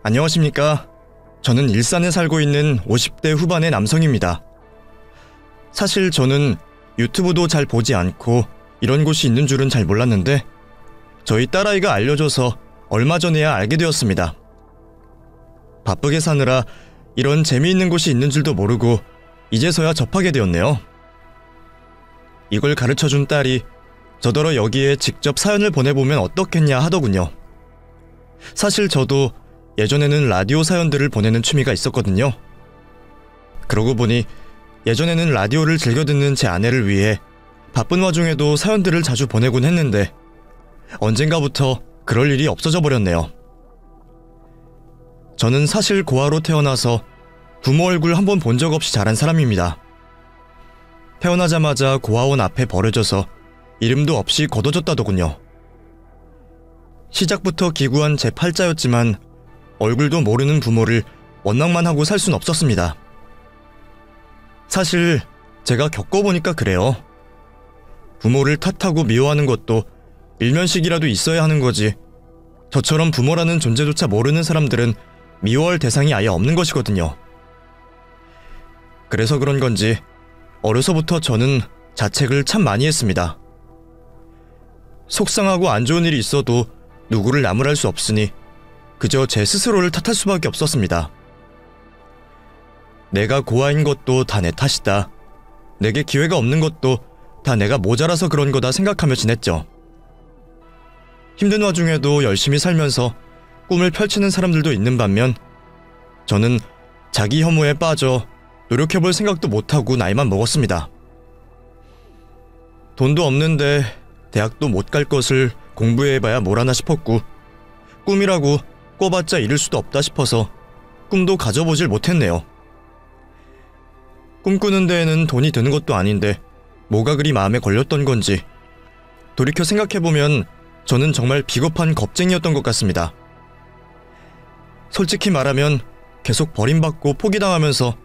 안녕하십니까. 저는 일산에 살고 있는 50대 후반의 남성입니다. 사실 저는 유튜브도 잘 보지 않고 이런 곳이 있는 줄은 잘 몰랐는데 저희 딸아이가 알려줘서 얼마 전에야 알게 되었습니다. 바쁘게 사느라 이런 재미있는 곳이 있는 줄도 모르고 이제서야 접하게 되었네요. 이걸 가르쳐준 딸이 저더러 여기에 직접 사연을 보내보면 어떻겠냐 하더군요. 사실 저도 예전에는 라디오 사연들을 보내는 취미가 있었거든요. 그러고 보니 예전에는 라디오를 즐겨 듣는 제 아내를 위해 바쁜 와중에도 사연들을 자주 보내곤 했는데 언젠가부터 그럴 일이 없어져 버렸네요. 저는 사실 고아로 태어나서 부모 얼굴 한 번 본 적 없이 자란 사람입니다. 태어나자마자 고아원 앞에 버려져서 이름도 없이 거둬졌다더군요. 시작부터 기구한 제 팔자였지만 얼굴도 모르는 부모를 원망만 하고 살 순 없었습니다. 사실 제가 겪어보니까 그래요. 부모를 탓하고 미워하는 것도 일면식이라도 있어야 하는 거지, 저처럼 부모라는 존재조차 모르는 사람들은 미워할 대상이 아예 없는 것이거든요. 그래서 그런 건지 어려서부터 저는 자책을 참 많이 했습니다. 속상하고 안 좋은 일이 있어도 누구를 나무랄 수 없으니 그저 제 스스로를 탓할 수밖에 없었습니다. 내가 고아인 것도 다 내 탓이다. 내게 기회가 없는 것도 다 내가 모자라서 그런 거다 생각하며 지냈죠. 힘든 와중에도 열심히 살면서 꿈을 펼치는 사람들도 있는 반면 저는 자기 혐오에 빠져 노력해볼 생각도 못하고 나이만 먹었습니다. 돈도 없는데 대학도 못 갈 것을 공부해봐야 뭘 하나 싶었고 꿈이라고 꿔봤자 이룰 수도 없다 싶어서 꿈도 가져보질 못했네요. 꿈꾸는 데에는 돈이 드는 것도 아닌데 뭐가 그리 마음에 걸렸던 건지 돌이켜 생각해보면 저는 정말 비겁한 겁쟁이였던 것 같습니다. 솔직히 말하면 계속 버림받고 포기당하면서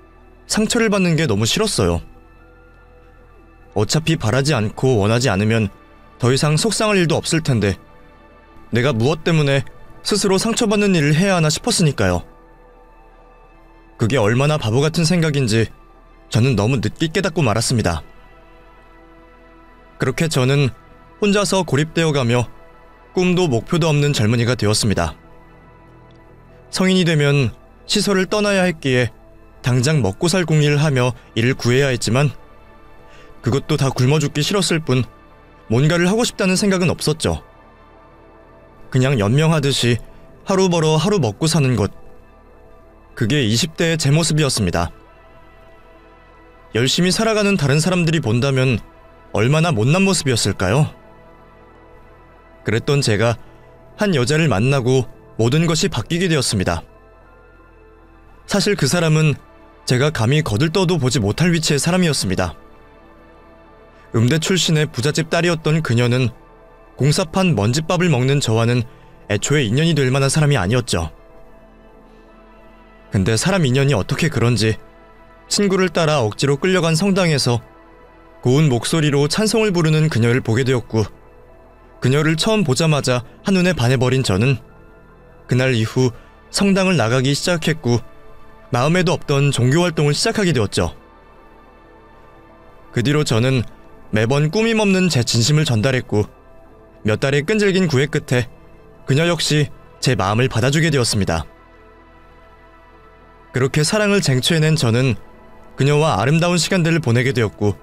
상처를 받는 게 너무 싫었어요. 어차피 바라지 않고 원하지 않으면 더 이상 속상할 일도 없을 텐데 내가 무엇 때문에 스스로 상처받는 일을 해야 하나 싶었으니까요. 그게 얼마나 바보 같은 생각인지 저는 너무 늦게 깨닫고 말았습니다. 그렇게 저는 혼자서 고립되어가며 꿈도 목표도 없는 젊은이가 되었습니다. 성인이 되면 시설을 떠나야 했기에 당장 먹고 살 궁리를 하며 일을 구해야 했지만 그것도 다 굶어 죽기 싫었을 뿐 뭔가를 하고 싶다는 생각은 없었죠. 그냥 연명하듯이 하루 벌어 하루 먹고 사는 것, 그게 20대의 제 모습이었습니다. 열심히 살아가는 다른 사람들이 본다면 얼마나 못난 모습이었을까요? 그랬던 제가 한 여자를 만나고 모든 것이 바뀌게 되었습니다. 사실 그 사람은 제가 감히 거들떠도 보지 못할 위치의 사람이었습니다. 음대 출신의 부잣집 딸이었던 그녀는 공사판 먼지밥을 먹는 저와는 애초에 인연이 될 만한 사람이 아니었죠. 근데 사람 인연이 어떻게 그런지 친구를 따라 억지로 끌려간 성당에서 고운 목소리로 찬송을 부르는 그녀를 보게 되었고 그녀를 처음 보자마자 한눈에 반해버린 저는 그날 이후 성당을 나가기 시작했고 마음에도 없던 종교활동을 시작하게 되었죠. 그 뒤로 저는 매번 꾸밈 없는 제 진심을 전달했고 몇 달의 끈질긴 구애 끝에 그녀 역시 제 마음을 받아주게 되었습니다. 그렇게 사랑을 쟁취해낸 저는 그녀와 아름다운 시간들을 보내게 되었고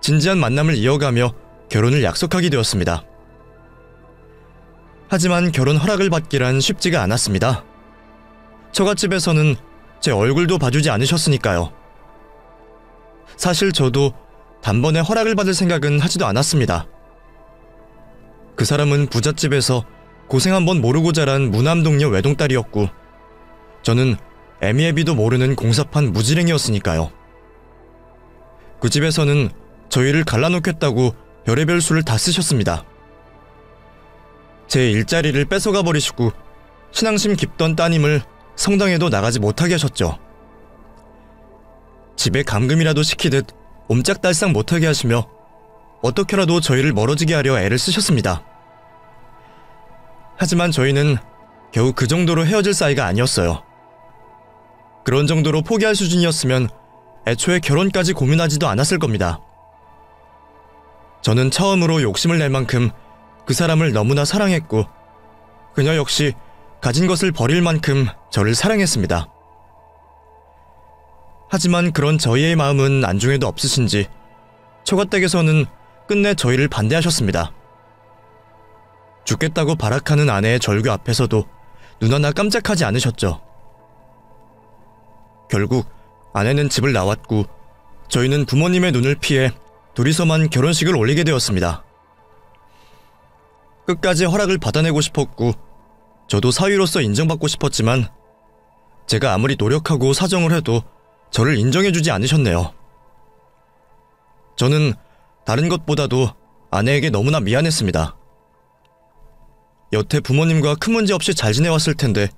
진지한 만남을 이어가며 결혼을 약속하게 되었습니다. 하지만 결혼 허락을 받기란 쉽지가 않았습니다. 처갓집에서는 제 얼굴도 봐주지 않으셨으니까요. 사실 저도 단번에 허락을 받을 생각은 하지도 않았습니다. 그 사람은 부잣집에서 고생 한번 모르고 자란 무남동녀 외동딸이었고 저는 애미애비도 모르는 공사판 무지랭이였으니까요. 그 집에서는 저희를 갈라놓겠다고 별의별 수를 다 쓰셨습니다. 제 일자리를 뺏어가 버리시고 신앙심 깊던 따님을 성당에도 나가지 못하게 하셨죠. 집에 감금이라도 시키듯 옴짝달싹 못하게 하시며 어떻게라도 저희를 멀어지게 하려 애를 쓰셨습니다. 하지만 저희는 겨우 그 정도로 헤어질 사이가 아니었어요. 그런 정도로 포기할 수준이었으면 애초에 결혼까지 고민하지도 않았을 겁니다. 저는 처음으로 욕심을 낼 만큼 그 사람을 너무나 사랑했고 그녀 역시 가진 것을 버릴 만큼 저를 사랑했습니다. 하지만 그런 저희의 마음은 안중에도 없으신지 처가댁에서는 끝내 저희를 반대하셨습니다. 죽겠다고 발악하는 아내의 절규 앞에서도 눈 하나 깜짝하지 않으셨죠. 결국 아내는 집을 나왔고 저희는 부모님의 눈을 피해 둘이서만 결혼식을 올리게 되었습니다. 끝까지 허락을 받아내고 싶었고 저도 사위로서 인정받고 싶었지만 제가 아무리 노력하고 사정을 해도 저를 인정해주지 않으셨네요. 저는 다른 것보다도 아내에게 너무나 미안했습니다. 여태 부모님과 큰 문제 없이 잘 지내왔을 텐데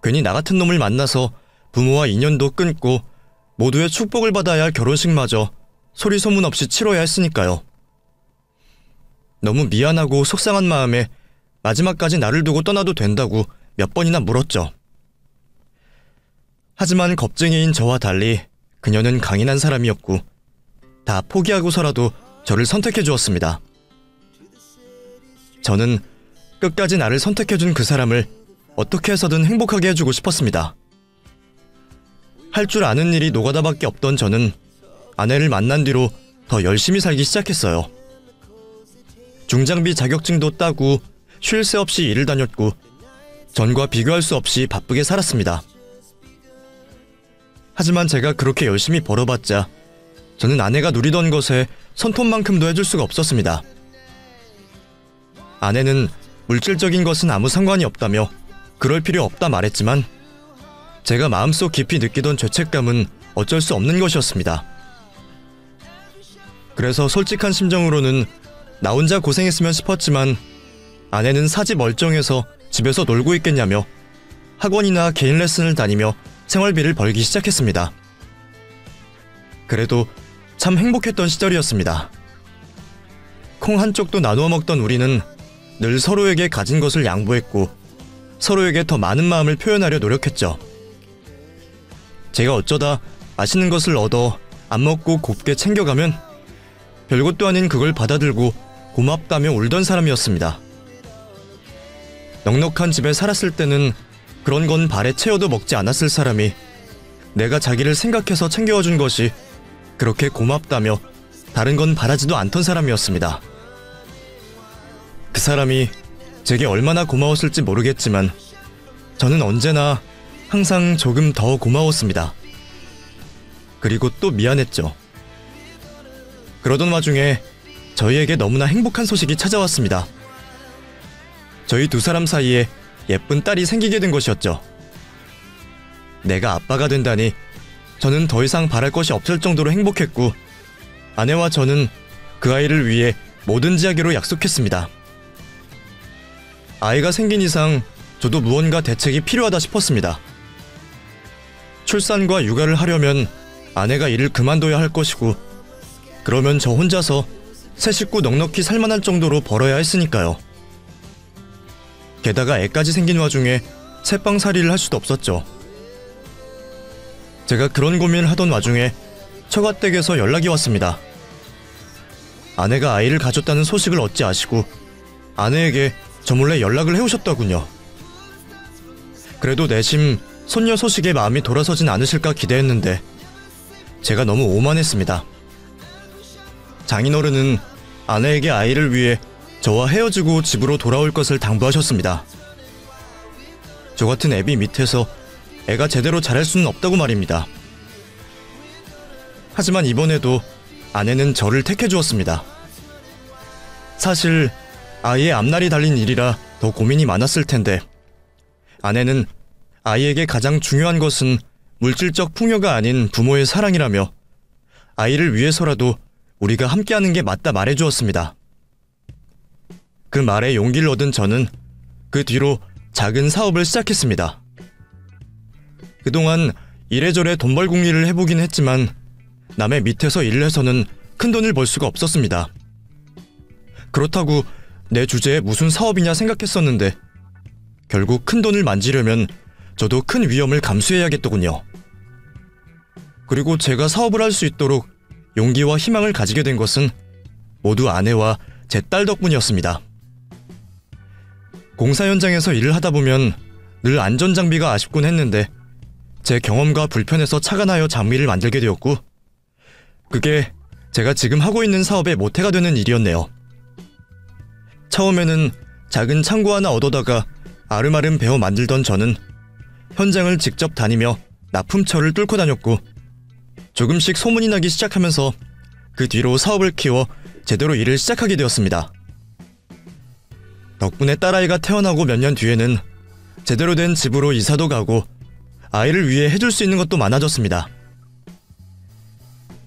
괜히 나 같은 놈을 만나서 부모와 인연도 끊고 모두의 축복을 받아야 할 결혼식마저 소리 소문 없이 치러야 했으니까요. 너무 미안하고 속상한 마음에 마지막까지 나를 두고 떠나도 된다고 몇 번이나 물었죠. 하지만 겁쟁이인 저와 달리 그녀는 강인한 사람이었고 다 포기하고서라도 저를 선택해 주었습니다. 저는 끝까지 나를 선택해준 그 사람을 어떻게 해서든 행복하게 해주고 싶었습니다. 할 줄 아는 일이 노가다밖에 없던 저는 아내를 만난 뒤로 더 열심히 살기 시작했어요. 중장비 자격증도 따고 쉴 새 없이 일을 다녔고 전과 비교할 수 없이 바쁘게 살았습니다. 하지만 제가 그렇게 열심히 벌어봤자 저는 아내가 누리던 것에 손톱만큼도 해줄 수가 없었습니다. 아내는 물질적인 것은 아무 상관이 없다며 그럴 필요 없다 말했지만 제가 마음속 깊이 느끼던 죄책감은 어쩔 수 없는 것이었습니다. 그래서 솔직한 심정으로는 나 혼자 고생했으면 싶었지만 아내는 사지 멀쩡해서 집에서 놀고 있겠냐며 학원이나 개인 레슨을 다니며 생활비를 벌기 시작했습니다. 그래도 참 행복했던 시절이었습니다. 콩 한쪽도 나누어 먹던 우리는 늘 서로에게 가진 것을 양보했고 서로에게 더 많은 마음을 표현하려 노력했죠. 제가 어쩌다 맛있는 것을 얻어 안 먹고 곱게 챙겨가면 별것도 아닌 그걸 받아들고 고맙다며 울던 사람이었습니다. 넉넉한 집에 살았을 때는 그런 건 발에 채워도 먹지 않았을 사람이 내가 자기를 생각해서 챙겨준 것이 그렇게 고맙다며 다른 건 바라지도 않던 사람이었습니다. 그 사람이 제게 얼마나 고마웠을지 모르겠지만 저는 언제나 항상 조금 더 고마웠습니다. 그리고 또 미안했죠. 그러던 와중에 저희에게 너무나 행복한 소식이 찾아왔습니다. 저희 두 사람 사이에 예쁜 딸이 생기게 된 것이었죠. 내가 아빠가 된다니 저는 더 이상 바랄 것이 없을 정도로 행복했고 아내와 저는 그 아이를 위해 뭐든지 하기로 약속했습니다. 아이가 생긴 이상 저도 무언가 대책이 필요하다 싶었습니다. 출산과 육아를 하려면 아내가 일을 그만둬야 할 것이고 그러면 저 혼자서 세 식구 넉넉히 살만할 정도로 벌어야 했으니까요. 게다가 애까지 생긴 와중에 새빵살이를 할 수도 없었죠. 제가 그런 고민을 하던 와중에 처가댁에서 연락이 왔습니다. 아내가 아이를 가졌다는 소식을 어찌 아시고 아내에게 저 몰래 연락을 해오셨더군요. 그래도 내심 손녀 소식에 마음이 돌아서진 않으실까 기대했는데 제가 너무 오만했습니다. 장인어른은 아내에게 아이를 위해 저와 헤어지고 집으로 돌아올 것을 당부하셨습니다. 저 같은 애비 밑에서 애가 제대로 자랄 수는 없다고 말입니다. 하지만 이번에도 아내는 저를 택해주었습니다. 사실 아이의 앞날이 달린 일이라 더 고민이 많았을 텐데 아내는 아이에게 가장 중요한 것은 물질적 풍요가 아닌 부모의 사랑이라며 아이를 위해서라도 우리가 함께하는 게 맞다 말해주었습니다. 그 말에 용기를 얻은 저는 그 뒤로 작은 사업을 시작했습니다. 그동안 이래저래 돈벌궁리를 해보긴 했지만 남의 밑에서 일을 해서는 큰 돈을 벌 수가 없었습니다. 그렇다고 내 주제에 무슨 사업이냐 생각했었는데 결국 큰 돈을 만지려면 저도 큰 위험을 감수해야겠더군요. 그리고 제가 사업을 할 수 있도록 용기와 희망을 가지게 된 것은 모두 아내와 제 딸 덕분이었습니다. 공사 현장에서 일을 하다 보면 늘 안전장비가 아쉽곤 했는데 제 경험과 불편에서 착안하여 장비를 만들게 되었고, 그게 제가 지금 하고 있는 사업의 모태가 되는 일이었네요. 처음에는 작은 창고 하나 얻어다가 아름아름 배워 만들던 저는 현장을 직접 다니며 납품처를 뚫고 다녔고, 조금씩 소문이 나기 시작하면서 그 뒤로 사업을 키워 제대로 일을 시작하게 되었습니다. 덕분에 딸아이가 태어나고 몇 년 뒤에는 제대로 된 집으로 이사도 가고 아이를 위해 해줄 수 있는 것도 많아졌습니다.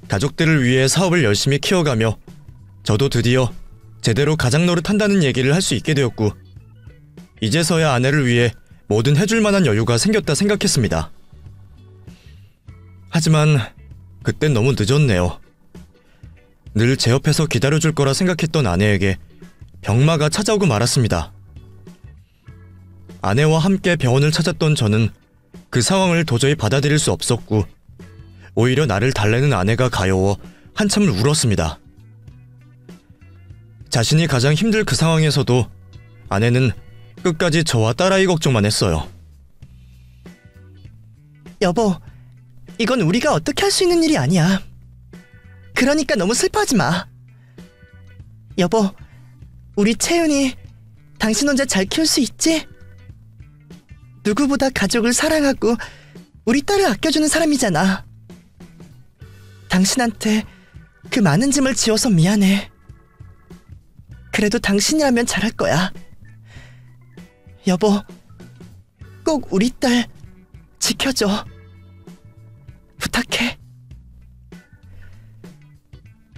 가족들을 위해 사업을 열심히 키워가며 저도 드디어 제대로 가장 노릇한다는 얘기를 할 수 있게 되었고, 이제서야 아내를 위해 뭐든 해줄 만한 여유가 생겼다 생각했습니다. 하지만 그땐 너무 늦었네요. 늘 제 옆에서 기다려줄 거라 생각했던 아내에게 병마가 찾아오고 말았습니다. 아내와 함께 병원을 찾았던 저는 그 상황을 도저히 받아들일 수 없었고, 오히려 나를 달래는 아내가 가여워 한참을 울었습니다. 자신이 가장 힘들 그 상황에서도 아내는 끝까지 저와 딸아이 걱정만 했어요. 여보, 이건 우리가 어떻게 할 수 있는 일이 아니야. 그러니까 너무 슬퍼하지 마. 여보, 우리 채윤이 당신 혼자 잘 키울 수 있지? 누구보다 가족을 사랑하고 우리 딸을 아껴주는 사람이잖아. 당신한테 그 많은 짐을 지어서 미안해. 그래도 당신이라면 잘할 거야. 여보, 꼭 우리 딸 지켜줘. 부탁해.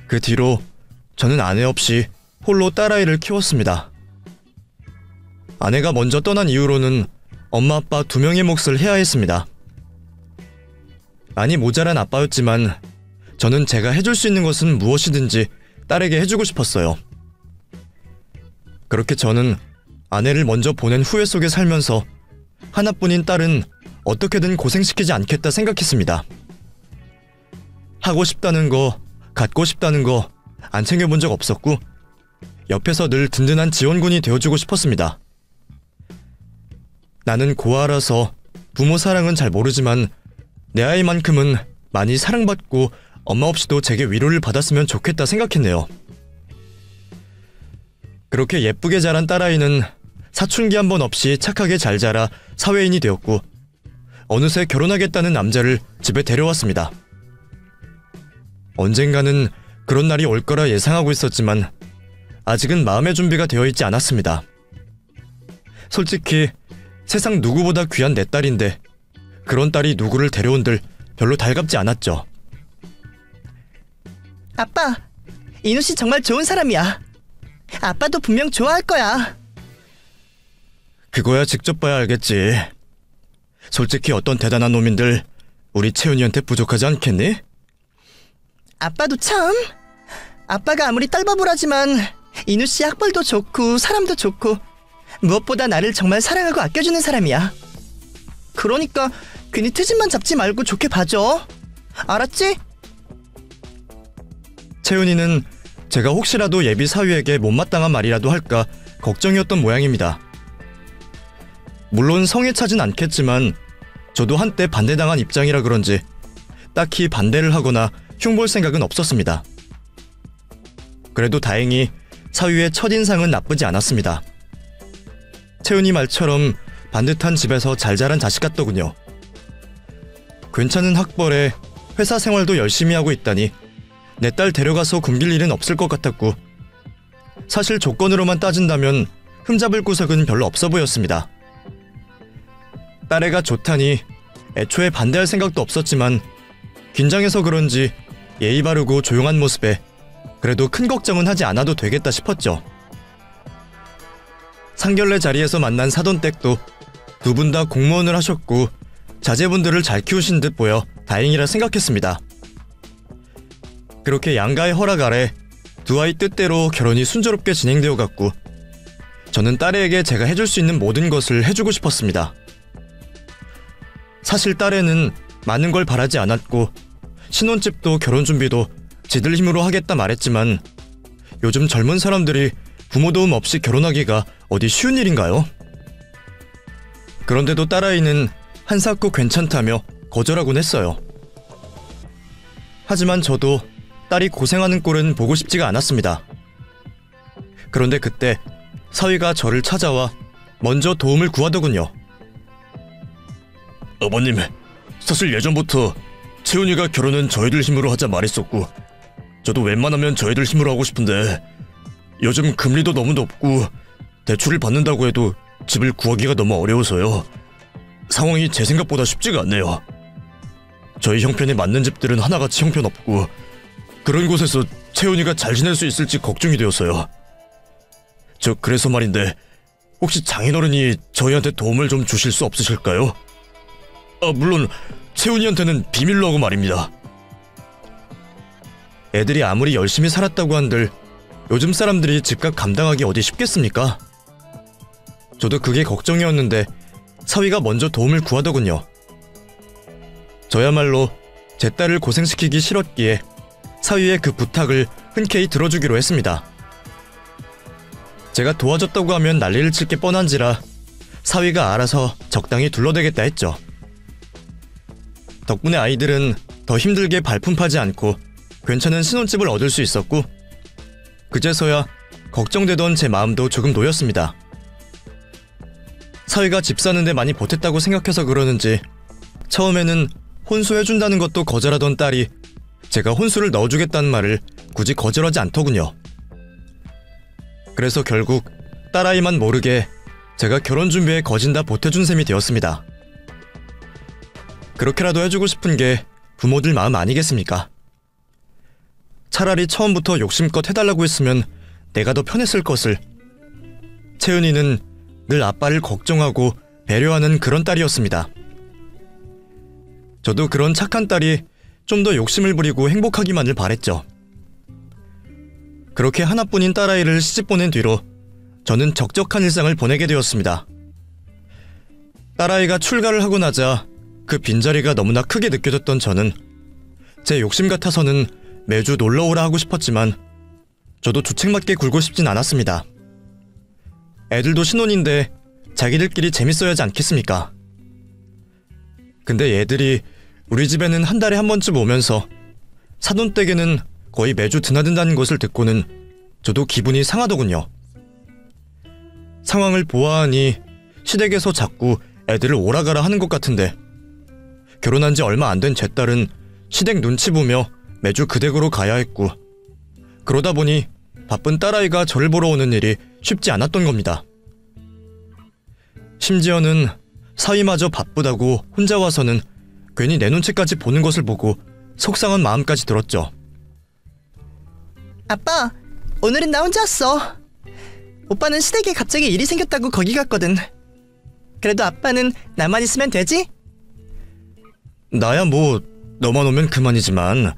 그 뒤로 저는 아내 없이 홀로 딸아이를 키웠습니다. 아내가 먼저 떠난 이후로는 엄마 아빠 두 명의 몫을 해야 했습니다. 많이 모자란 아빠였지만 저는 제가 해줄 수 있는 것은 무엇이든지 딸에게 해주고 싶었어요. 그렇게 저는 아내를 먼저 보낸 후회 속에 살면서 하나뿐인 딸은 어떻게든 고생시키지 않겠다 생각했습니다. 하고 싶다는 거, 갖고 싶다는 거 안 챙겨본 적 없었고, 옆에서 늘 든든한 지원군이 되어주고 싶었습니다. 나는 고아라서 부모 사랑은 잘 모르지만 내 아이만큼은 많이 사랑받고 엄마 없이도 제게 위로를 받았으면 좋겠다 생각했네요. 그렇게 예쁘게 자란 딸아이는 사춘기 한 번 없이 착하게 잘 자라 사회인이 되었고, 어느새 결혼하겠다는 남자를 집에 데려왔습니다. 언젠가는 그런 날이 올 거라 예상하고 있었지만 아직은 마음의 준비가 되어 있지 않았습니다. 솔직히 세상 누구보다 귀한 내 딸인데 그런 딸이 누구를 데려온들 별로 달갑지 않았죠. 아빠, 인우씨 정말 좋은 사람이야. 아빠도 분명 좋아할 거야. 그거야 직접 봐야 알겠지. 솔직히 어떤 대단한 놈인들 우리 채윤이한테 부족하지 않겠니? 아빠도 참. 아빠가 아무리 딸바보라지만 인우씨 학벌도 좋고 사람도 좋고 무엇보다 나를 정말 사랑하고 아껴주는 사람이야. 그러니까 괜히 트집만 잡지 말고 좋게 봐줘. 알았지? 채윤이는 제가 혹시라도 예비 사위에게 못마땅한 말이라도 할까 걱정이었던 모양입니다. 물론 성에 차진 않겠지만 저도 한때 반대당한 입장이라 그런지 딱히 반대를 하거나 흉볼 생각은 없었습니다. 그래도 다행히 사위의 첫인상은 나쁘지 않았습니다. 채윤이 말처럼 반듯한 집에서 잘 자란 자식 같더군요. 괜찮은 학벌에 회사 생활도 열심히 하고 있다니 내 딸 데려가서 굶길 일은 없을 것 같았고, 사실 조건으로만 따진다면 흠잡을 구석은 별로 없어 보였습니다. 딸애가 좋다니 애초에 반대할 생각도 없었지만 긴장해서 그런지 예의 바르고 조용한 모습에 그래도 큰 걱정은 하지 않아도 되겠다 싶었죠. 상견례 자리에서 만난 사돈댁도 두 분 다 공무원을 하셨고 자제분들을 잘 키우신 듯 보여 다행이라 생각했습니다. 그렇게 양가의 허락 아래 두 아이 뜻대로 결혼이 순조롭게 진행되어 갔고, 저는 딸애에게 제가 해줄 수 있는 모든 것을 해주고 싶었습니다. 사실 딸애는 많은 걸 바라지 않았고 신혼집도 결혼 준비도 지들 힘으로 하겠다 말했지만 요즘 젊은 사람들이 부모 도움 없이 결혼하기가 어디 쉬운 일인가요? 그런데도 딸아이는 한사코 괜찮다며 거절하곤 했어요. 하지만 저도 딸이 고생하는 꼴은 보고 싶지가 않았습니다. 그런데 그때 사위가 저를 찾아와 먼저 도움을 구하더군요. 아버님, 사실 예전부터 채훈이가 결혼은 저희들 힘으로 하자 말했었고 저도 웬만하면 저희들 힘으로 하고 싶은데 요즘 금리도 너무 높고 대출을 받는다고 해도 집을 구하기가 너무 어려워서요. 상황이 제 생각보다 쉽지가 않네요. 저희 형편에 맞는 집들은 하나같이 형편없고 그런 곳에서 채훈이가 잘 지낼 수 있을지 걱정이 되어서요. 저 그래서 말인데 혹시 장인어른이 저희한테 도움을 좀 주실 수 없으실까요? 물론 채훈이한테는 비밀로 하고 말입니다. 애들이 아무리 열심히 살았다고 한들 요즘 사람들이 집값 감당하기 어디 쉽겠습니까? 저도 그게 걱정이었는데 사위가 먼저 도움을 구하더군요. 저야말로 제 딸을 고생시키기 싫었기에 사위의 그 부탁을 흔쾌히 들어주기로 했습니다. 제가 도와줬다고 하면 난리를 칠 게 뻔한지라 사위가 알아서 적당히 둘러대겠다 했죠. 덕분에 아이들은 더 힘들게 발품파지 않고 괜찮은 신혼집을 얻을 수 있었고 그제서야 걱정되던 제 마음도 조금 놓였습니다. 사위가 집 사는데 많이 보탰다고 생각해서 그러는지 처음에는 혼수해준다는 것도 거절하던 딸이 제가 혼수를 넣어주겠다는 말을 굳이 거절하지 않더군요. 그래서 결국 딸아이만 모르게 제가 결혼 준비에 거진 다 보태준 셈이 되었습니다. 그렇게라도 해주고 싶은 게 부모들 마음 아니겠습니까? 차라리 처음부터 욕심껏 해달라고 했으면 내가 더 편했을 것을. 채은이는 늘 아빠를 걱정하고 배려하는 그런 딸이었습니다. 저도 그런 착한 딸이 좀 더 욕심을 부리고 행복하기만을 바랬죠. 그렇게 하나뿐인 딸아이를 시집 보낸 뒤로 저는 적적한 일상을 보내게 되었습니다. 딸아이가 출가를 하고 나자 그 빈자리가 너무나 크게 느껴졌던 저는 제 욕심 같아서는 매주 놀러오라 하고 싶었지만 저도 주책맞게 굴고 싶진 않았습니다. 애들도 신혼인데 자기들끼리 재밌어야 하지 않겠습니까? 근데 애들이 우리 집에는 한 달에 한 번쯤 오면서 사돈댁에는 거의 매주 드나든다는 것을 듣고는 저도 기분이 상하더군요. 상황을 보아하니 시댁에서 자꾸 애들을 오라가라 하는 것 같은데 결혼한 지 얼마 안 된 제 딸은 시댁 눈치 보며 매주 그 댁으로 가야 했고 그러다 보니 바쁜 딸아이가 저를 보러 오는 일이 쉽지 않았던 겁니다. 심지어는 사위마저 바쁘다고 혼자 와서는 괜히 내 눈치까지 보는 것을 보고 속상한 마음까지 들었죠. 아빠, 오늘은 나 혼자 왔어. 오빠는 시댁에 갑자기 일이 생겼다고 거기 갔거든. 그래도 아빠는 나만 있으면 되지? 나야 뭐 너만 오면 그만이지만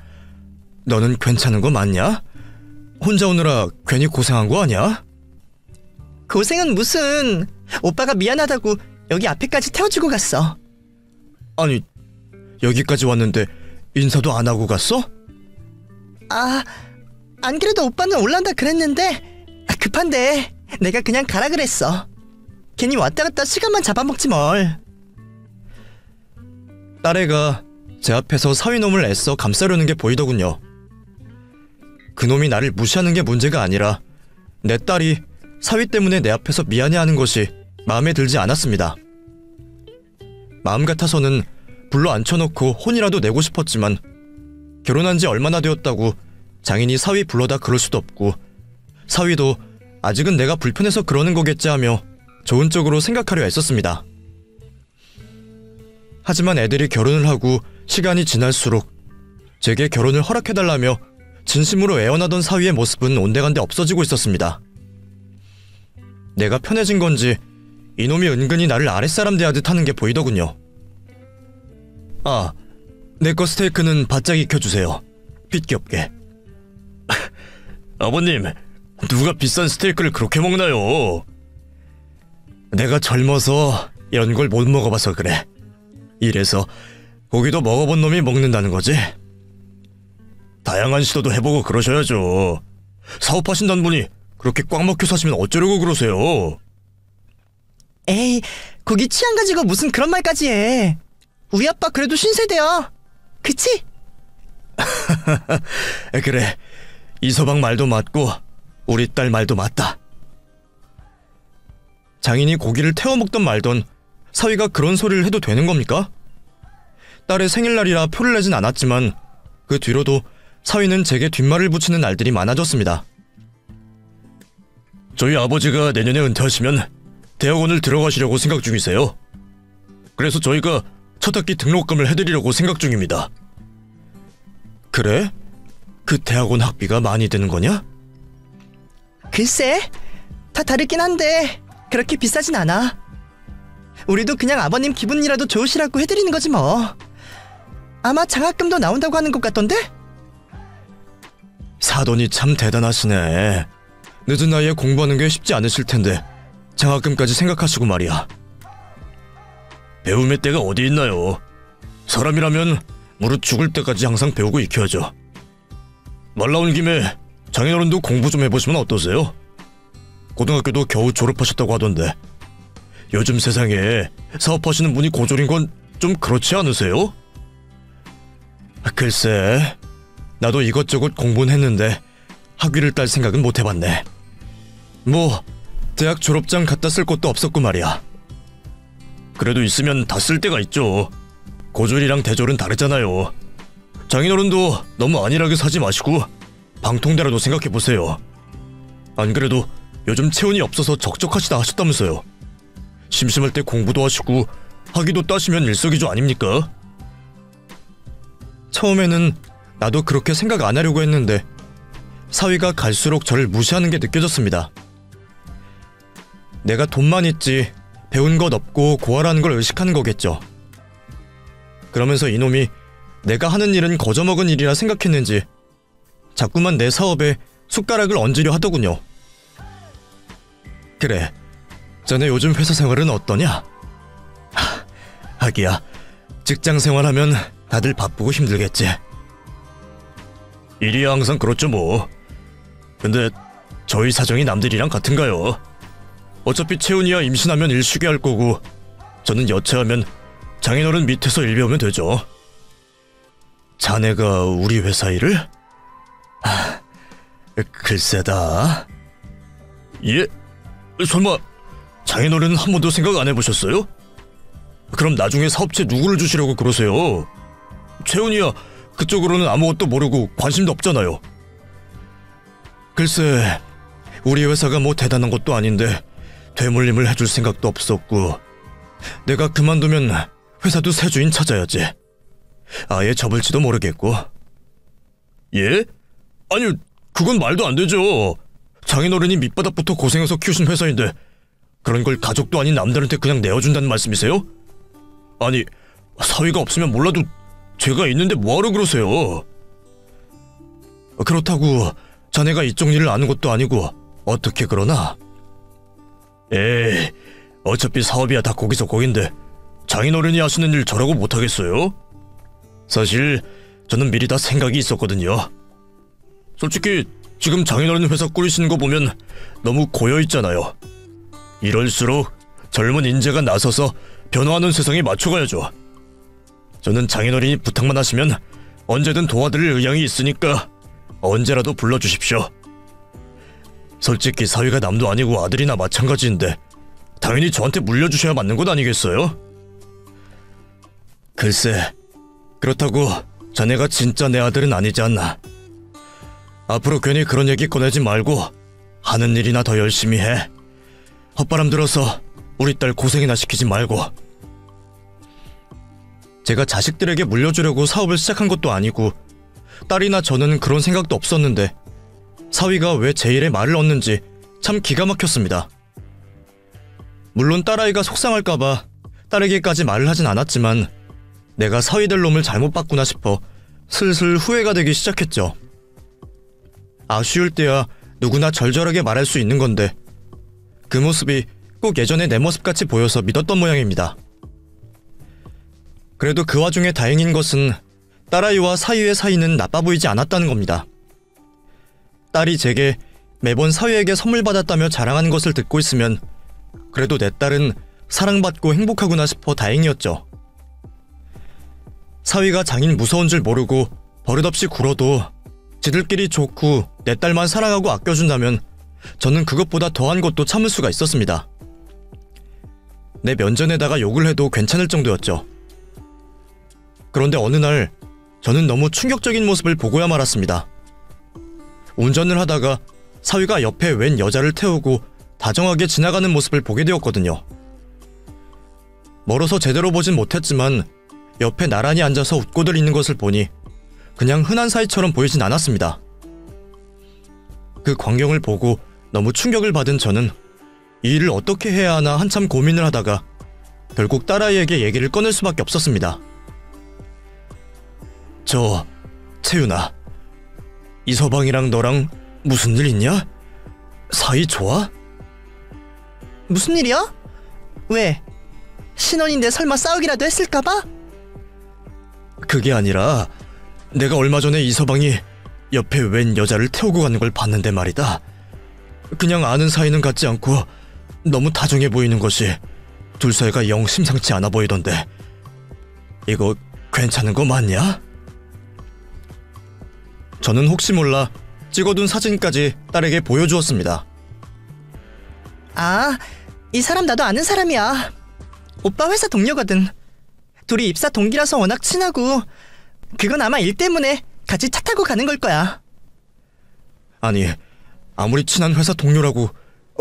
너는 괜찮은 거 맞냐? 혼자 오느라 괜히 고생한 거 아니야? 고생은 무슨. 오빠가 미안하다고 여기 앞에까지 태워주고 갔어. 아니 여기까지 왔는데 인사도 안 하고 갔어? 안 그래도 오빠는 올란다 그랬는데 급한데 내가 그냥 가라 그랬어. 괜히 왔다 갔다 시간만 잡아먹지 뭘. 딸애가 제 앞에서 사위놈을 애써 감싸려는 게 보이더군요. 그놈이 나를 무시하는 게 문제가 아니라 내 딸이 사위 때문에 내 앞에서 미안해하는 것이 마음에 들지 않았습니다. 마음 같아서는 불러 앉혀놓고 혼이라도 내고 싶었지만 결혼한 지 얼마나 되었다고 장인이 사위 불러다 그럴 수도 없고 사위도 아직은 내가 불편해서 그러는 거겠지 하며 좋은 쪽으로 생각하려 애썼습니다. 하지만 애들이 결혼을 하고 시간이 지날수록 제게 결혼을 허락해달라며 진심으로 애원하던 사위의 모습은 온데간데 없어지고 있었습니다. 내가 편해진 건지 이놈이 은근히 나를 아랫사람 대하듯 하는 게 보이더군요. 내 거 스테이크는 바짝 익혀주세요. 핏기 없게. 아버님, 누가 비싼 스테이크를 그렇게 먹나요? 내가 젊어서 이런 걸 못 먹어봐서 그래. 이래서 고기도 먹어본 놈이 먹는다는 거지. 다양한 시도도 해보고 그러셔야죠. 사업하신다는 분이 그렇게 꽉 막혀 사시면 어쩌려고 그러세요? 에이, 고기 취향 가지고 무슨 그런 말까지 해. 우리 아빠 그래도 신세대야. 그치? 그래, 이서방 말도 맞고 우리 딸 말도 맞다. 장인이 고기를 태워 먹던 말던 사위가 그런 소리를 해도 되는 겁니까? 딸의 생일날이라 표를 내진 않았지만 그 뒤로도 사위는 제게 뒷말을 붙이는 날들이 많아졌습니다. 저희 아버지가 내년에 은퇴하시면 대학원을 들어가시려고 생각 중이세요. 그래서 저희가 첫 학기 등록금을 해드리려고 생각 중입니다. 그래? 그 대학원 학비가 많이 드는 거냐? 글쎄, 다 다르긴 한데 그렇게 비싸진 않아. 우리도 그냥 아버님 기분이라도 좋으시라고 해드리는 거지 뭐. 아마 장학금도 나온다고 하는 것 같던데? 사돈이 참 대단하시네. 늦은 나이에 공부하는 게 쉽지 않으실 텐데 장학금까지 생각하시고 말이야. 배움의 때가 어디 있나요? 사람이라면 무릇 죽을 때까지 항상 배우고 익혀야죠. 말 나온 김에 장인어른도 공부 좀 해보시면 어떠세요? 고등학교도 겨우 졸업하셨다고 하던데 요즘 세상에 사업하시는 분이 고졸인 건 좀 그렇지 않으세요? 글쎄, 나도 이것저것 공부는 했는데 학위를 딸 생각은 못 해봤네. 뭐 대학 졸업장 갖다 쓸 것도 없었고 말이야. 그래도 있으면 다 쓸 때가 있죠. 고졸이랑 대졸은 다르잖아요. 장인어른도 너무 안일하게 사지 마시고 방통대라도 생각해보세요. 안 그래도 요즘 체온이 없어서 적적하시다 하셨다면서요. 심심할 때 공부도 하시고 학위도 따시면 일석이조 아닙니까? 처음에는 나도 그렇게 생각 안 하려고 했는데 사위가 갈수록 저를 무시하는 게 느껴졌습니다. 내가 돈만 있지 배운 것 없고 고아라는 걸 의식하는 거겠죠. 그러면서 이놈이 내가 하는 일은 거저먹은 일이라 생각했는지 자꾸만 내 사업에 숟가락을 얹으려 하더군요. 그래, 자네 요즘 회사 생활은 어떠냐? 하기야, 직장 생활하면 다들 바쁘고 힘들겠지. 일이야 항상 그렇죠 뭐. 근데 저희 사정이 남들이랑 같은가요? 어차피 채훈이야 임신하면 일 쉬게 할 거고 저는 여차하면 장인어른 밑에서 일 배우면 되죠. 자네가 우리 회사 일을? 글쎄다. 예? 설마 장인어른은 한 번도 생각 안 해보셨어요? 그럼 나중에 사업체 누구를 주시려고 그러세요? 채훈이야 그쪽으로는 아무것도 모르고 관심도 없잖아요. 글쎄, 우리 회사가 뭐 대단한 것도 아닌데 되물림을 해줄 생각도 없었고 내가 그만두면 회사도 새 주인 찾아야지. 아예 접을지도 모르겠고. 예? 아니, 그건 말도 안 되죠. 장인어른이 밑바닥부터 고생해서 키우신 회사인데 그런 걸 가족도 아닌 남들한테 그냥 내어준다는 말씀이세요? 아니, 사위가 없으면 몰라도 제가 있는데 뭐하러 그러세요? 그렇다고 자네가 이쪽 일을 아는 것도 아니고 어떻게 그러나? 에이, 어차피 사업이야 다 거기서 거긴데 장인어른이 하시는 일 저라고 못하겠어요? 사실 저는 미리 다 생각이 있었거든요. 솔직히 지금 장인어른 회사 꾸리시는 거 보면 너무 고여있잖아요. 이럴수록 젊은 인재가 나서서 변화하는 세상에 맞춰가야죠. 저는 장인어른이 부탁만 하시면 언제든 도와드릴 의향이 있으니까 언제라도 불러주십시오. 솔직히 사위가 남도 아니고 아들이나 마찬가지인데 당연히 저한테 물려주셔야 맞는 것 아니겠어요? 글쎄, 그렇다고 자네가 진짜 내 아들은 아니지 않나. 앞으로 괜히 그런 얘기 꺼내지 말고 하는 일이나 더 열심히 해. 헛바람 들어서 우리 딸 고생이나 시키지 말고. 제가 자식들에게 물려주려고 사업을 시작한 것도 아니고 딸이나 저는 그런 생각도 없었는데 사위가 왜 제 일에 말을 넣는지 참 기가 막혔습니다. 물론 딸아이가 속상할까봐 딸에게까지 말을 하진 않았지만 내가 사위 될 놈을 잘못 봤구나 싶어 슬슬 후회가 되기 시작했죠. 아쉬울 때야 누구나 절절하게 말할 수 있는 건데 그 모습이 꼭 예전의 내 모습같이 보여서 믿었던 모양입니다. 그래도 그 와중에 다행인 것은 딸아이와 사위의 사이는 나빠 보이지 않았다는 겁니다. 딸이 제게 매번 사위에게 선물 받았다며 자랑하는 것을 듣고 있으면 그래도 내 딸은 사랑받고 행복하구나 싶어 다행이었죠. 사위가 장인 무서운 줄 모르고 버릇없이 굴어도 지들끼리 좋고 내 딸만 사랑하고 아껴준다면 저는 그것보다 더한 것도 참을 수가 있었습니다. 내 면전에다가 욕을 해도 괜찮을 정도였죠. 그런데 어느 날 저는 너무 충격적인 모습을 보고야 말았습니다. 운전을 하다가 사위가 옆에 웬 여자를 태우고 다정하게 지나가는 모습을 보게 되었거든요. 멀어서 제대로 보진 못했지만 옆에 나란히 앉아서 웃고들 있는 것을 보니 그냥 흔한 사이처럼 보이진 않았습니다. 그 광경을 보고 너무 충격을 받은 저는 이 일을 어떻게 해야 하나 한참 고민을 하다가 결국 딸아이에게 얘기를 꺼낼 수밖에 없었습니다. 채윤아, 이서방이랑 너랑 무슨 일 있냐? 사이 좋아? 무슨 일이야? 왜? 신혼인데 설마 싸우기라도 했을까봐? 그게 아니라 내가 얼마 전에 이서방이 옆에 웬 여자를 태우고 가는 걸 봤는데 말이다. 그냥 아는 사이는 같지 않고 너무 다정해 보이는 것이 둘 사이가 영 심상치 않아 보이던데 이거 괜찮은 거 맞냐? 저는 혹시 몰라 찍어둔 사진까지 딸에게 보여주었습니다. 아, 이 사람 나도 아는 사람이야. 오빠 회사 동료거든. 둘이 입사 동기라서 워낙 친하고 그건 아마 일 때문에 같이 차 타고 가는 걸 거야. 아니, 아무리 친한 회사 동료라고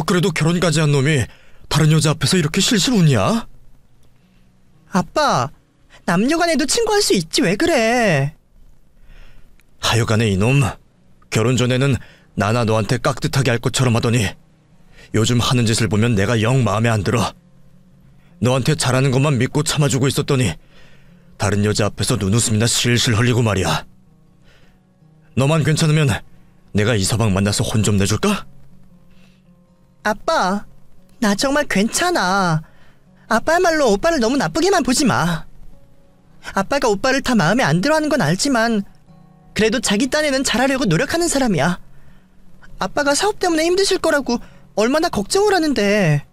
그래도 결혼까지 한 놈이 다른 여자 앞에서 이렇게 실실 웃냐? 아빠, 남녀간에도 친구할 수 있지 왜 그래? 하여간에 이놈, 결혼 전에는 나나 너한테 깍듯하게 할 것처럼 하더니 요즘 하는 짓을 보면 내가 영 마음에 안 들어. 너한테 잘하는 것만 믿고 참아주고 있었더니 다른 여자 앞에서 눈웃음이나 실실 흘리고 말이야. 너만 괜찮으면 내가 이서방 만나서 혼 좀 내줄까? 아빠, 나 정말 괜찮아. 아빠야말로 오빠를 너무 나쁘게만 보지 마. 아빠가 오빠를 다 마음에 안 들어하는 건 알지만 그래도 자기 딴에는 잘하려고 노력하는 사람이야. 아빠가 사업 때문에 힘드실 거라고 얼마나 걱정을 하는데.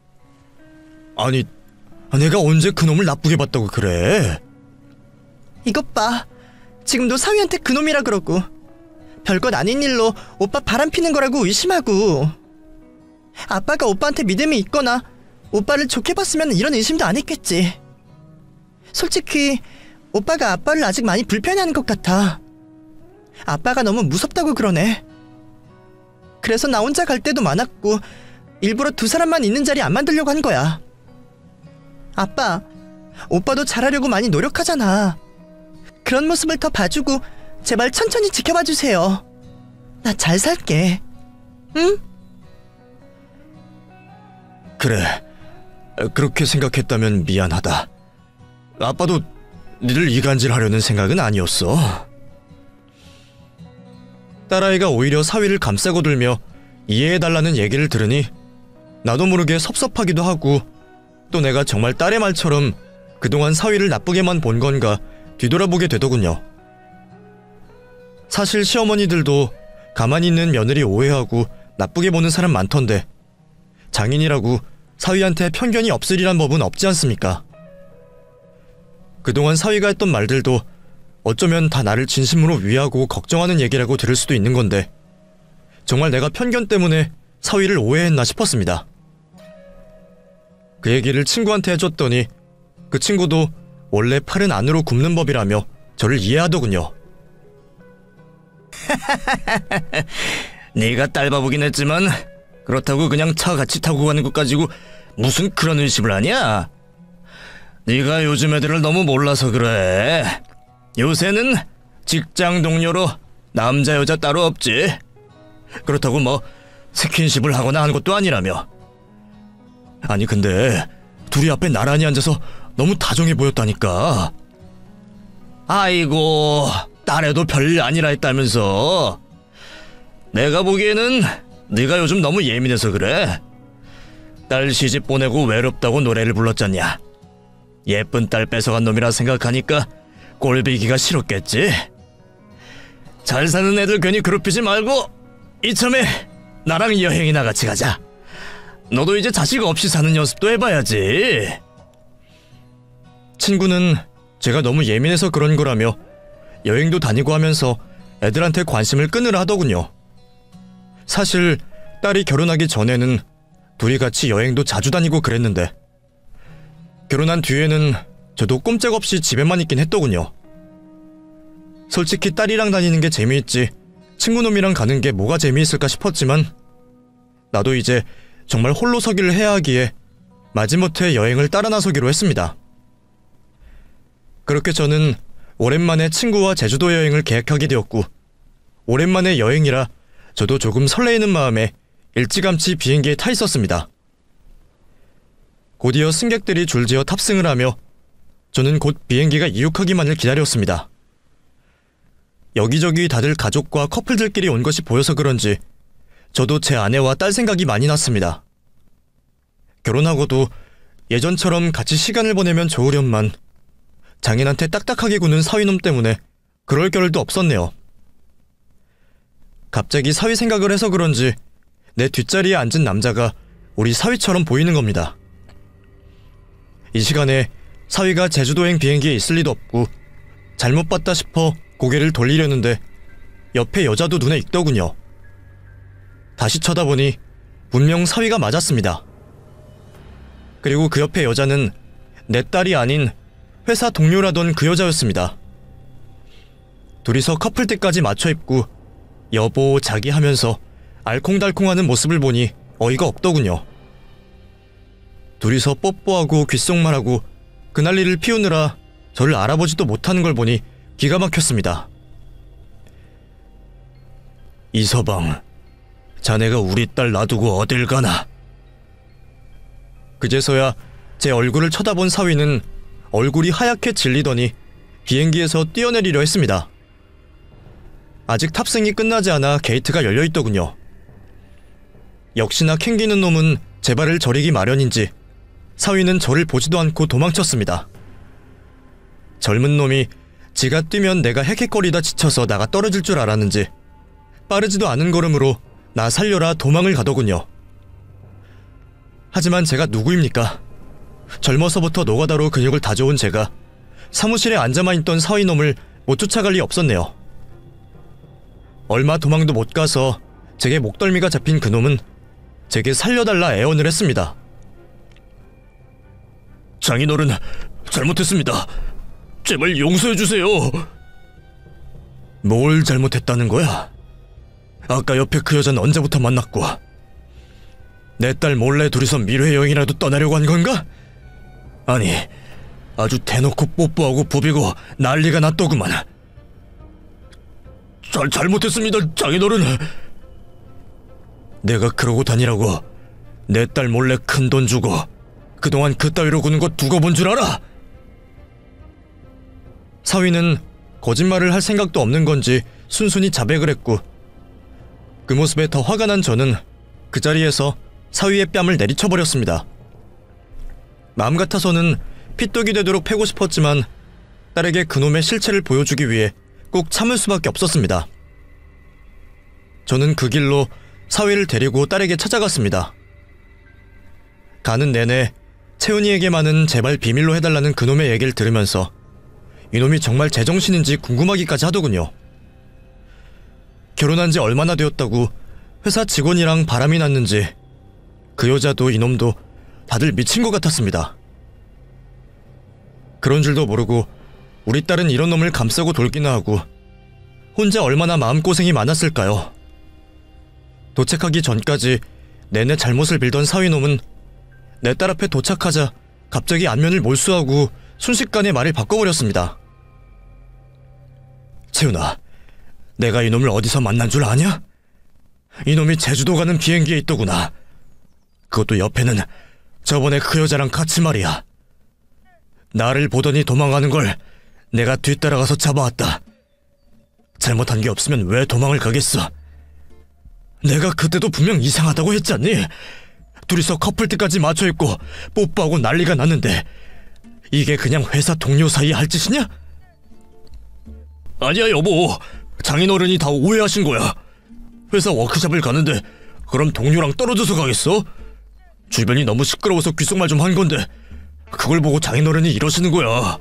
아니, 내가 언제 그놈을 나쁘게 봤다고 그래? 이것 봐. 지금도 사위한테 그놈이라 그러고 별것 아닌 일로 오빠 바람피는 거라고 의심하고. 아빠가 오빠한테 믿음이 있거나 오빠를 좋게 봤으면 이런 의심도 안 했겠지. 솔직히 오빠가 아빠를 아직 많이 불편해하는 것 같아. 아빠가 너무 무섭다고 그러네. 그래서 나 혼자 갈 때도 많았고 일부러 두 사람만 있는 자리 안 만들려고 한 거야. 아빠, 오빠도 잘하려고 많이 노력하잖아. 그런 모습을 더 봐주고 제발 천천히 지켜봐 주세요. 나 잘 살게. 응? 그래, 그렇게 생각했다면 미안하다. 아빠도 니를 이간질하려는 생각은 아니었어. 딸아이가 오히려 사위를 감싸고 들며 이해해달라는 얘기를 들으니 나도 모르게 섭섭하기도 하고 또 내가 정말 딸의 말처럼 그동안 사위를 나쁘게만 본 건가 뒤돌아보게 되더군요. 사실 시어머니들도 가만히 있는 며느리 오해하고 나쁘게 보는 사람 많던데 장인이라고 사위한테 편견이 없으리란 법은 없지 않습니까? 그동안 사위가 했던 말들도 어쩌면 다 나를 진심으로 위하고 걱정하는 얘기라고 들을 수도 있는 건데 정말 내가 편견 때문에 사위를 오해했나 싶었습니다. 그 얘기를 친구한테 해줬더니 그 친구도 원래 팔은 안으로 굽는 법이라며 저를 이해하더군요. 네가 딸바보긴 했지만 그렇다고 그냥 차 같이 타고 가는 것 가지고 무슨 그런 의심을 하냐? 네가 요즘 애들을 너무 몰라서 그래. 요새는 직장 동료로 남자 여자 따로 없지. 그렇다고 뭐 스킨십을 하거나 하는 것도 아니라며. 아니 근데 둘이 앞에 나란히 앉아서 너무 다정해 보였다니까. 아이고, 딸애도 별일 아니라 했다면서. 내가 보기에는 네가 요즘 너무 예민해서 그래. 딸 시집 보내고 외롭다고 노래를 불렀잖냐. 예쁜 딸 뺏어간 놈이라 생각하니까 꼴비기가 싫었겠지. 잘 사는 애들 괜히 괴롭히지 말고 이참에 나랑 여행이나 같이 가자. 너도 이제 자식 없이 사는 연습도 해봐야지. 친구는 제가 너무 예민해서 그런 거라며 여행도 다니고 하면서 애들한테 관심을 끊으라 하더군요. 사실 딸이 결혼하기 전에는 둘이 같이 여행도 자주 다니고 그랬는데 결혼한 뒤에는 저도 꼼짝없이 집에만 있긴 했더군요. 솔직히 딸이랑 다니는 게 재미있지 친구놈이랑 가는 게 뭐가 재미있을까 싶었지만 나도 이제 정말 홀로 서기를 해야 하기에 마지못해 여행을 따라 나서기로 했습니다. 그렇게 저는 오랜만에 친구와 제주도 여행을 계획하게 되었고 오랜만에 여행이라 저도 조금 설레이는 마음에 일찌감치 비행기에 타 있었습니다. 곧이어 승객들이 줄지어 탑승을 하며 저는 곧 비행기가 이륙하기만을 기다렸습니다. 여기저기 다들 가족과 커플들끼리 온 것이 보여서 그런지 저도 제 아내와 딸 생각이 많이 났습니다. 결혼하고도 예전처럼 같이 시간을 보내면 좋으련만 장인한테 딱딱하게 구는 사위놈 때문에 그럴 겨를도 없었네요. 갑자기 사위 생각을 해서 그런지 내 뒷자리에 앉은 남자가 우리 사위처럼 보이는 겁니다. 이 시간에 사위가 제주도행 비행기에 있을 리도 없고 잘못 봤다 싶어 고개를 돌리려는데 옆에 여자도 눈에 익더군요. 다시 쳐다보니 분명 사위가 맞았습니다. 그리고 그 옆에 여자는 내 딸이 아닌 회사 동료라던 그 여자였습니다. 둘이서 커플티까지 맞춰 입고 여보 자기 하면서 알콩달콩하는 모습을 보니 어이가 없더군요. 둘이서 뽀뽀하고 귓속말하고 그 난리를 피우느라 저를 알아보지도 못하는 걸 보니 기가 막혔습니다. 이서방, 자네가 우리 딸 놔두고 어딜 가나? 그제서야 제 얼굴을 쳐다본 사위는 얼굴이 하얗게 질리더니 비행기에서 뛰어내리려 했습니다. 아직 탑승이 끝나지 않아 게이트가 열려있더군요. 역시나 캥기는 놈은 제 발을 저리기 마련인지 사위는 저를 보지도 않고 도망쳤습니다. 젊은 놈이 지가 뛰면 내가 헥헥거리다 지쳐서 나가 떨어질 줄 알았는지 빠르지도 않은 걸음으로 나 살려라 도망을 가더군요. 하지만 제가 누구입니까? 젊어서부터 노가다로 근육을 다져온 제가 사무실에 앉아만 있던 사위놈을 못 쫓아갈 리 없었네요. 얼마 도망도 못 가서 제게 목덜미가 잡힌 그놈은 제게 살려달라 애원을 했습니다. 장인어른, 잘못했습니다. 제발 용서해주세요. 뭘 잘못했다는 거야? 아까 옆에 그 여자는 언제부터 만났고 내 딸 몰래 둘이서 미래 여행이라도 떠나려고 한 건가? 아니, 아주 대놓고 뽀뽀하고 부비고 난리가 났더구만. 잘못했습니다, 장인어른. 내가 그러고 다니라고 내 딸 몰래 큰돈 주고 그동안 그 따위로 구는 거 두고 본 줄 알아? 사위는 거짓말을 할 생각도 없는 건지 순순히 자백을 했고 그 모습에 더 화가 난 저는 그 자리에서 사위의 뺨을 내리쳐버렸습니다. 마음 같아서는 피떡이 되도록 패고 싶었지만 딸에게 그놈의 실체를 보여주기 위해 꼭 참을 수밖에 없었습니다. 저는 그 길로 사위를 데리고 딸에게 찾아갔습니다. 가는 내내 채은이에게만은 제발 비밀로 해달라는 그놈의 얘기를 들으면서 이놈이 정말 제정신인지 궁금하기까지 하더군요. 결혼한 지 얼마나 되었다고 회사 직원이랑 바람이 났는지 그 여자도 이놈도 다들 미친 것 같았습니다. 그런 줄도 모르고 우리 딸은 이런 놈을 감싸고 돌기나 하고 혼자 얼마나 마음고생이 많았을까요? 도착하기 전까지 내내 잘못을 빌던 사위놈은 내 딸 앞에 도착하자 갑자기 안면을 몰수하고 순식간에 말을 바꿔버렸습니다. 채훈아, 내가 이놈을 어디서 만난 줄 아냐? 이놈이 제주도 가는 비행기에 있더구나. 그것도 옆에는 저번에 그 여자랑 같이 말이야. 나를 보더니 도망가는 걸 내가 뒤따라가서 잡아왔다. 잘못한 게 없으면 왜 도망을 가겠어? 내가 그때도 분명 이상하다고 했잖니? 둘이서 커플티까지 맞춰 입고 뽀뽀하고 난리가 났는데 이게 그냥 회사 동료 사이에 할 짓이냐? 아니야 여보, 장인어른이 다 오해하신 거야. 회사 워크숍을 가는데 그럼 동료랑 떨어져서 가겠어? 주변이 너무 시끄러워서 귓속말 좀 한 건데 그걸 보고 장인어른이 이러시는 거야.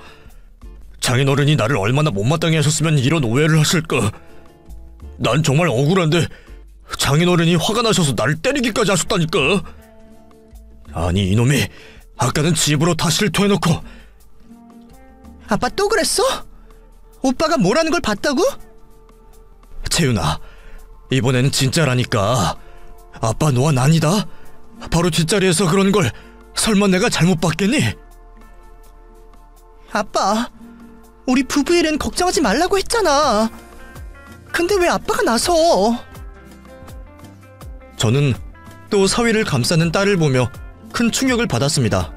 장인어른이 나를 얼마나 못마땅해 하셨으면 이런 오해를 하실까. 난 정말 억울한데 장인어른이 화가 나셔서 나를 때리기까지 하셨다니까. 아니 이놈이 아까는 집으로 다 실토해놓고. 아빠 또 그랬어? 오빠가 뭐라는 걸 봤다고? 채윤아, 이번에는 진짜라니까. 아빠 너와 난이다. 바로 뒷자리에서 그런 걸 설마 내가 잘못 봤겠니? 아빠, 우리 부부 일은 걱정하지 말라고 했잖아. 근데 왜 아빠가 나서? 저는 또 사위를 감싸는 딸을 보며 큰 충격을 받았습니다.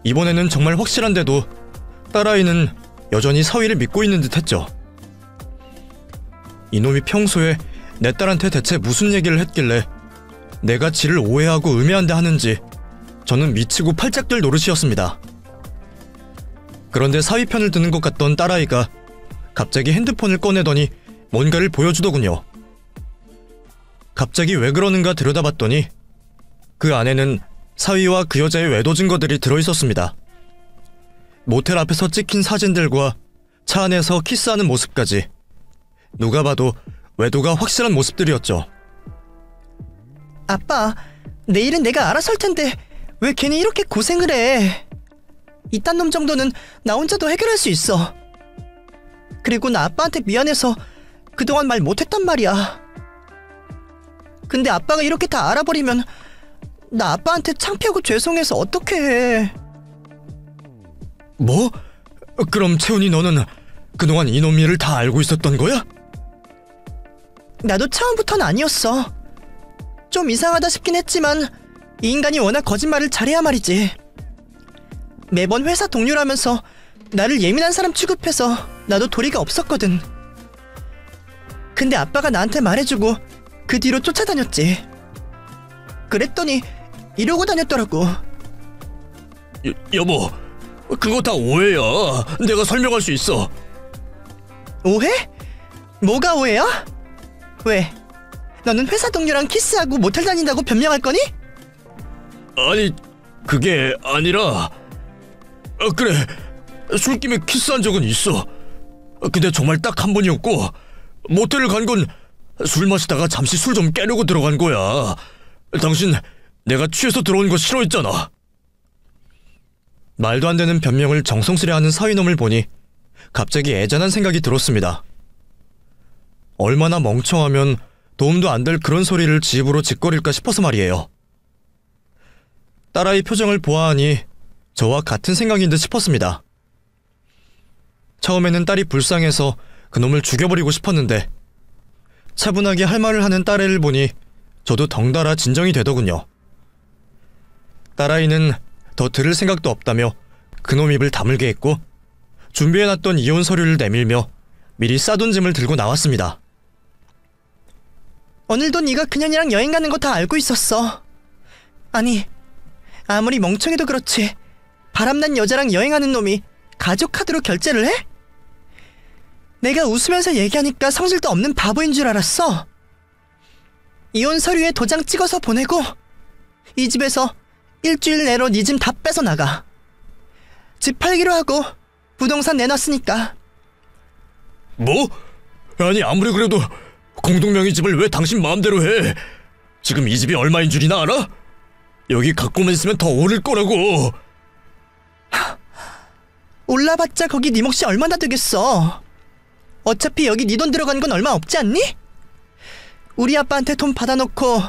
이번에는 정말 확실한데도 딸아이는 여전히 사위를 믿고 있는 듯 했죠. 이놈이 평소에 내 딸한테 대체 무슨 얘기를 했길래 내가 지를 오해하고 음해한다 하는지 저는 미치고 팔짝들 노릇이었습니다. 그런데 사위 편을 드는 것 같던 딸아이가 갑자기 핸드폰을 꺼내더니 뭔가를 보여주더군요. 갑자기 왜 그러는가 들여다봤더니 그 안에는 사위와 그 여자의 외도 증거들이 들어있었습니다. 모텔 앞에서 찍힌 사진들과 차 안에서 키스하는 모습까지 누가 봐도 외도가 확실한 모습들이었죠. 아빠, 내일은 내가 알아서 할 텐데 왜 괜히 이렇게 고생을 해? 이딴 놈 정도는 나 혼자도 해결할 수 있어. 그리고 나 아빠한테 미안해서 그동안 말 못했단 말이야. 근데 아빠가 이렇게 다 알아버리면 나 아빠한테 창피하고 죄송해서 어떻게 해? 뭐? 그럼 채훈이 너는 그동안 이놈 일을 다 알고 있었던 거야? 나도 처음부터는 아니었어. 좀 이상하다 싶긴 했지만 이 인간이 워낙 거짓말을 잘해야 말이지. 매번 회사 동료라면서 나를 예민한 사람 취급해서 나도 도리가 없었거든. 근데 아빠가 나한테 말해주고 그 뒤로 쫓아다녔지. 그랬더니 이러고 다녔더라고. 여보, 그거 다 오해야. 내가 설명할 수 있어. 오해? 뭐가 오해야? 왜? 너는 회사 동료랑 키스하고 모텔 다닌다고 변명할 거니? 아니, 그게 아니라 그래, 술김에 키스한 적은 있어. 근데 정말 딱 한 번이었고 모텔을 간 건 술 마시다가 잠시 술 좀 깨려고 들어간 거야. 당신 내가 취해서 들어온 거 싫어했잖아. 말도 안 되는 변명을 정성스레 하는 사위놈을 보니 갑자기 애잔한 생각이 들었습니다. 얼마나 멍청하면 도움도 안 될 그런 소리를 지 입으로 짓거릴까 싶어서 말이에요. 딸아이 표정을 보아하니 저와 같은 생각인 듯 싶었습니다. 처음에는 딸이 불쌍해서 그놈을 죽여버리고 싶었는데 차분하게 할 말을 하는 딸애를 보니 저도 덩달아 진정이 되더군요. 딸아이는 더 들을 생각도 없다며 그놈 입을 다물게 했고 준비해놨던 이혼 서류를 내밀며 미리 싸둔 짐을 들고 나왔습니다. 오늘도 네가 그년이랑 여행 가는 거 다 알고 있었어. 아니, 아무리 멍청해도 그렇지 바람난 여자랑 여행하는 놈이 가족 카드로 결제를 해? 내가 웃으면서 얘기하니까 성질도 없는 바보인 줄 알았어. 이혼 서류에 도장 찍어서 보내고 이 집에서 일주일 내로 네 짐 다 뺏어 나가. 집 팔기로 하고 부동산 내놨으니까. 뭐? 아니 아무리 그래도 공동명의 집을 왜 당신 마음대로 해? 지금 이 집이 얼마인 줄이나 알아? 여기 갖고만 있으면 더 오를 거라고. 올라봤자 거기 네 몫이 얼마나 되겠어. 어차피 여기 네 돈 들어간 건 얼마 없지 않니? 우리 아빠한테 돈 받아놓고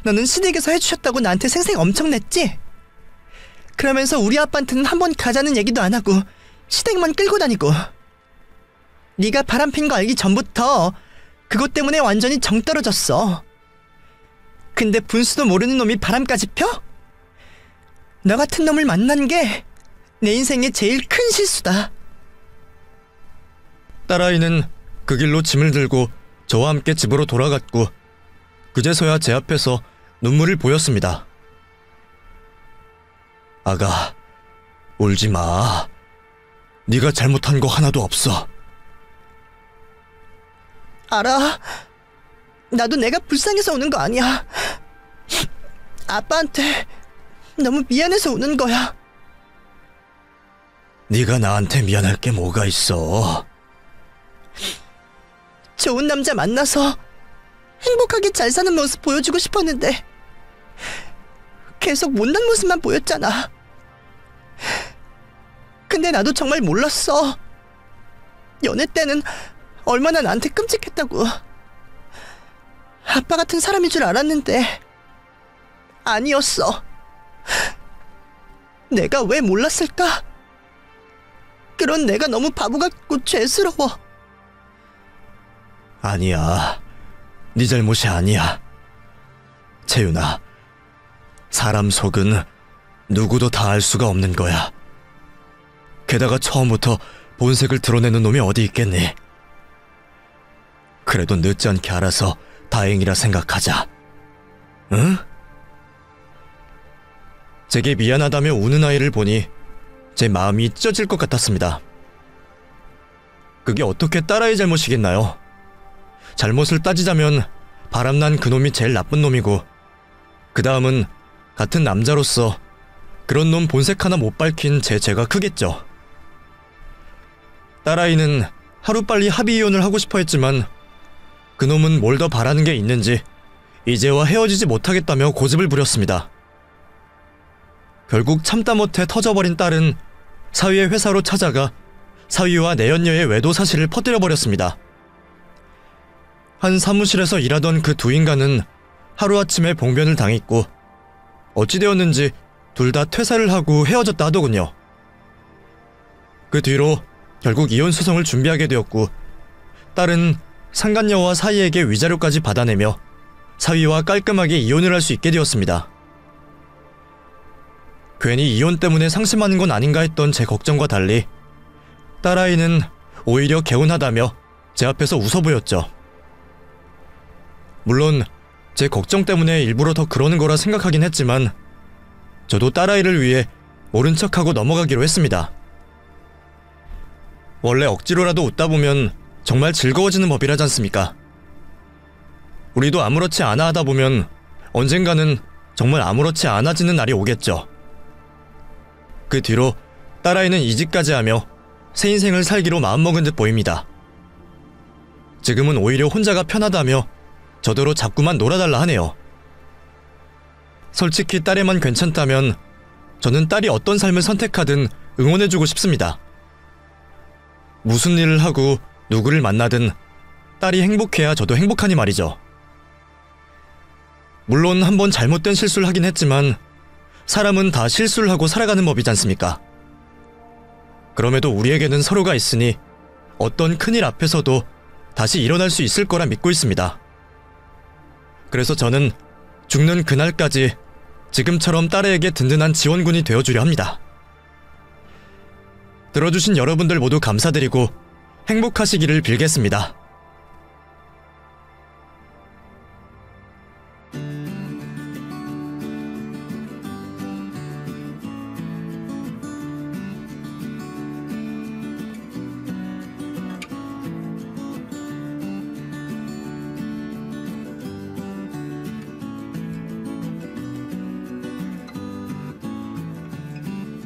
너는 시댁에서 해주셨다고 나한테 생생 엄청 냈지? 그러면서 우리 아빠한테는 한 번 가자는 얘기도 안 하고 시댁만 끌고 다니고. 네가 바람핀 거 알기 전부터 그것 때문에 완전히 정 떨어졌어. 근데 분수도 모르는 놈이 바람까지 펴? 너 같은 놈을 만난 게 내 인생의 제일 큰 실수다. 딸아이는 그 길로 짐을 들고 저와 함께 집으로 돌아갔고 그제서야 제 앞에서 눈물을 보였습니다. 아가, 울지 마. 네가 잘못한 거 하나도 없어. 알아. 나도 내가 불쌍해서 우는 거 아니야. 아빠한테 너무 미안해서 우는 거야. 네가 나한테 미안할 게 뭐가 있어. 좋은 남자 만나서 행복하게 잘 사는 모습 보여주고 싶었는데 계속 못난 모습만 보였잖아. 근데 나도 정말 몰랐어. 연애 때는 얼마나 나한테 끔찍했다고. 아빠 같은 사람인 줄 알았는데 아니었어. 내가 왜 몰랐을까? 그런 내가 너무 바보 같고 죄스러워. 아니야. 네 잘못이 아니야. 채윤아, 사람 속은 누구도 다 알 수가 없는 거야. 게다가 처음부터 본색을 드러내는 놈이 어디 있겠니? 그래도 늦지 않게 알아서 다행이라 생각하자. 응? 제게 미안하다며 우는 아이를 보니 제 마음이 찢어질 것 같았습니다. 그게 어떻게 딸아이 잘못이겠나요? 잘못을 따지자면 바람난 그놈이 제일 나쁜 놈이고, 그 다음은 같은 남자로서 그런 놈 본색 하나 못 밝힌 제 죄가 크겠죠. 딸아이는 하루빨리 합의 이혼을 하고 싶어 했지만 그놈은 뭘 더 바라는 게 있는지 이제와 헤어지지 못하겠다며 고집을 부렸습니다. 결국 참다 못해 터져버린 딸은 사위의 회사로 찾아가 사위와 내연녀의 외도 사실을 퍼뜨려버렸습니다. 한 사무실에서 일하던 그 두 인간은 하루아침에 봉변을 당했고 어찌되었는지 둘 다 퇴사를 하고 헤어졌다 하더군요. 그 뒤로 결국 이혼 소송을 준비하게 되었고, 딸은 상간녀와 사위에게 위자료까지 받아내며 사위와 깔끔하게 이혼을 할 수 있게 되었습니다. 괜히 이혼 때문에 상심하는 건 아닌가 했던 제 걱정과 달리 딸아이는 오히려 개운하다며 제 앞에서 웃어 보였죠. 물론 제 걱정 때문에 일부러 더 그러는 거라 생각하긴 했지만 저도 딸아이를 위해 모른 척하고 넘어가기로 했습니다. 원래 억지로라도 웃다 보면 정말 즐거워지는 법이라지 않습니까? 우리도 아무렇지 않아 하다 보면 언젠가는 정말 아무렇지 않아지는 날이 오겠죠. 그 뒤로 딸아이는 이직까지 하며 새 인생을 살기로 마음먹은 듯 보입니다. 지금은 오히려 혼자가 편하다며 저더러 자꾸만 놀아달라 하네요. 솔직히 딸애만 괜찮다면 저는 딸이 어떤 삶을 선택하든 응원해주고 싶습니다. 무슨 일을 하고 누구를 만나든 딸이 행복해야 저도 행복하니 말이죠. 물론 한번 잘못된 실수를 하긴 했지만 사람은 다 실수를 하고 살아가는 법이지 않습니까? 그럼에도 우리에게는 서로가 있으니 어떤 큰일 앞에서도 다시 일어날 수 있을 거라 믿고 있습니다. 그래서 저는 죽는 그날까지 지금처럼 딸에게 든든한 지원군이 되어주려 합니다. 들어주신 여러분들 모두 감사드리고 행복하시기를 빌겠습니다.